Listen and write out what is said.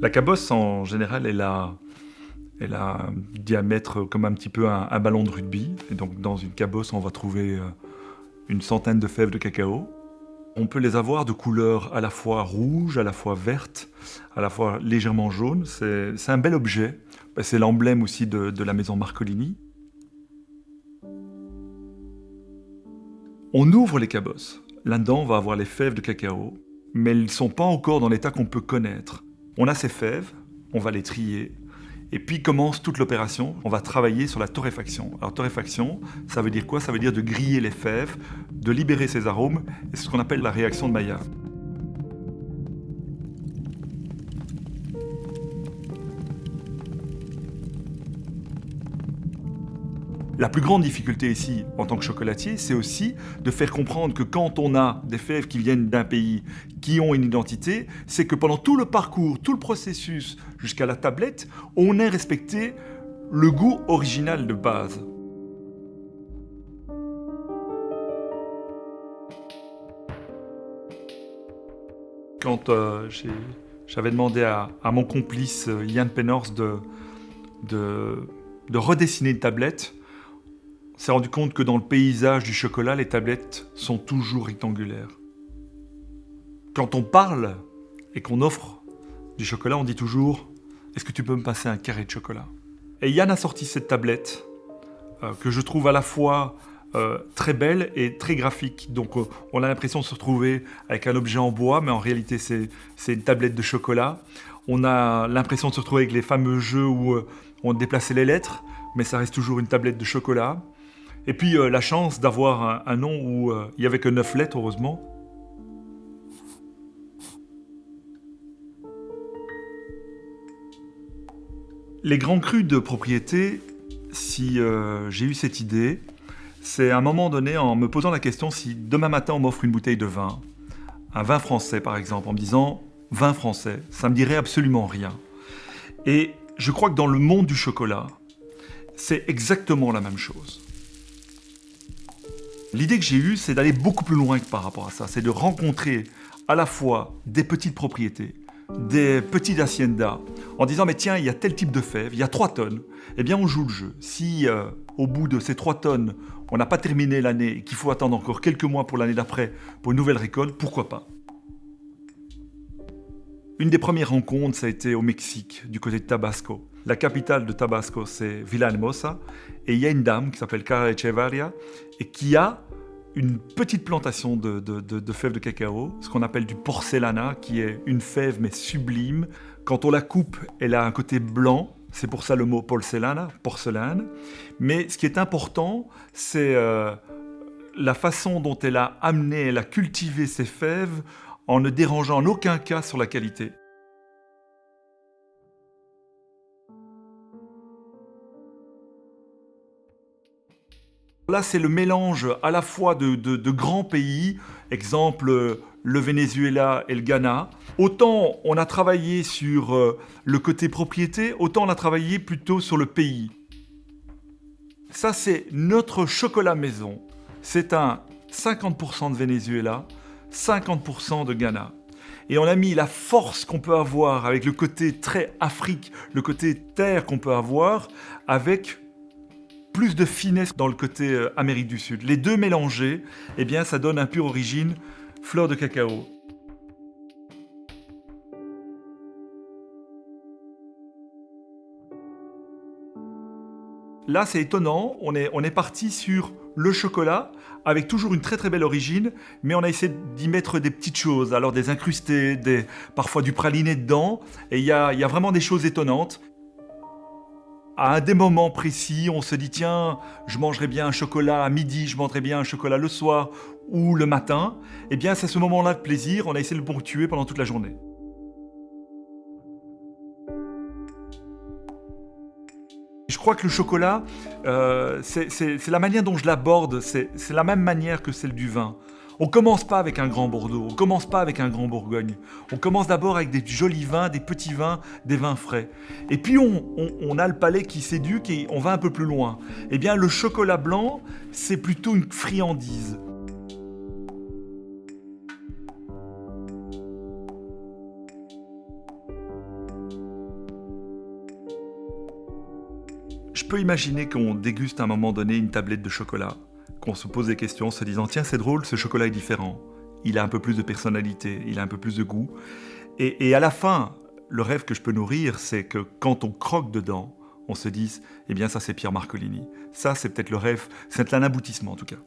La cabosse, en général, elle a un diamètre comme un petit peu un ballon de rugby. Et donc, dans une cabosse, on va trouver une centaine de fèves de cacao. On peut les avoir de couleur à la fois rouge, à la fois verte, à la fois légèrement jaune. C'est un bel objet. C'est l'emblème aussi de la maison Marcolini. On ouvre les cabosses. Là-dedans, on va avoir les fèves de cacao, mais elles ne sont pas encore dans l'état qu'on peut connaître. On a ces fèves, on va les trier, et puis commence toute l'opération. On va travailler sur la torréfaction. Alors torréfaction, ça veut dire quoi? Ça veut dire de griller les fèves, de libérer ces arômes, et c'est ce qu'on appelle la réaction de Maillard. La plus grande difficulté ici, en tant que chocolatier, c'est aussi de faire comprendre que quand on a des fèves qui viennent d'un pays, qui ont une identité, c'est que pendant tout le parcours, tout le processus jusqu'à la tablette, on ait respecté le goût original de base. Quand j'avais demandé à mon complice Yann Pennors de redessiner une tablette, on s'est rendu compte que dans le paysage du chocolat, les tablettes sont toujours rectangulaires. Quand on parle et qu'on offre du chocolat, on dit toujours « Est-ce que tu peux me passer un carré de chocolat ?» Et Yann a sorti cette tablette que je trouve à la fois très belle et très graphique. Donc on a l'impression de se retrouver avec un objet en bois, mais en réalité c'est une tablette de chocolat. On a l'impression de se retrouver avec les fameux jeux où on déplaçait les lettres, mais ça reste toujours une tablette de chocolat. Et puis la chance d'avoir un nom où il n'y avait que 9 lettres, heureusement. Les grands crus de propriété, si j'ai eu cette idée, c'est à un moment donné en me posant la question si demain matin on m'offre une bouteille de vin, un vin français par exemple, en me disant vin français, ça me dirait absolument rien. Et je crois que dans le monde du chocolat, c'est exactement la même chose. L'idée que j'ai eue, c'est d'aller beaucoup plus loin que par rapport à ça. C'est de rencontrer à la fois des petites propriétés, des petites haciendas, en disant mais tiens, il y a tel type de fèves, il y a 3 tonnes. Eh bien, on joue le jeu. Si au bout de ces 3 tonnes, on n'a pas terminé l'année et qu'il faut attendre encore quelques mois pour l'année d'après pour une nouvelle récolte, pourquoi pas? Une des premières rencontres, ça a été au Mexique, du côté de Tabasco. La capitale de Tabasco, c'est Villahermosa. Et il y a une dame qui s'appelle Cara Echevarria et qui a une petite plantation de fèves de cacao, ce qu'on appelle du porcelana, qui est une fève mais sublime. Quand on la coupe, elle a un côté blanc, c'est pour ça le mot porcelana, porcelaine. Mais ce qui est important, c'est la façon dont elle a amené, elle a cultivé ses fèves en ne dérangeant en aucun cas sur la qualité. Là, c'est le mélange à la fois de grands pays, exemple le Venezuela et le Ghana. Autant on a travaillé sur le côté propriété, autant on a travaillé plutôt sur le pays. Ça, c'est notre chocolat maison. C'est un 50% de Venezuela, 50% de Ghana. Et on a mis la force qu'on peut avoir avec le côté très Afrique, le côté terre qu'on peut avoir, avec plus de finesse dans le côté Amérique du Sud. Les deux mélangés, eh bien, ça donne un pur origine, fleur de cacao. Là, c'est étonnant, on est parti sur le chocolat, avec toujours une très très belle origine, mais on a essayé d'y mettre des petites choses, alors des incrustés, parfois du praliné dedans, et il y a vraiment des choses étonnantes. À des moments précis, on se dit tiens, je mangerai bien un chocolat à midi, je mangerai bien un chocolat le soir ou le matin. Eh bien, c'est ce moment-là de plaisir, on a essayé de le ponctuer pendant toute la journée. Je crois que le chocolat, c'est la manière dont je l'aborde, c'est la même manière que celle du vin. On commence pas avec un grand Bordeaux, on commence pas avec un grand Bourgogne. On commence d'abord avec des jolis vins, des petits vins, des vins frais. Et puis on a le palais qui s'éduque et on va un peu plus loin. Eh bien, le chocolat blanc, c'est plutôt une friandise. je peux imaginer qu'on déguste à un moment donné une tablette de chocolat, qu'on se pose des questions en se disant tiens c'est drôle, ce chocolat est différent, il a un peu plus de personnalité, il a un peu plus de goût. Et à la fin, le rêve que je peux nourrir, c'est que quand on croque dedans, on se dise eh bien ça c'est Pierre Marcolini. Ça c'est peut-être le rêve, c'est un aboutissement en tout cas.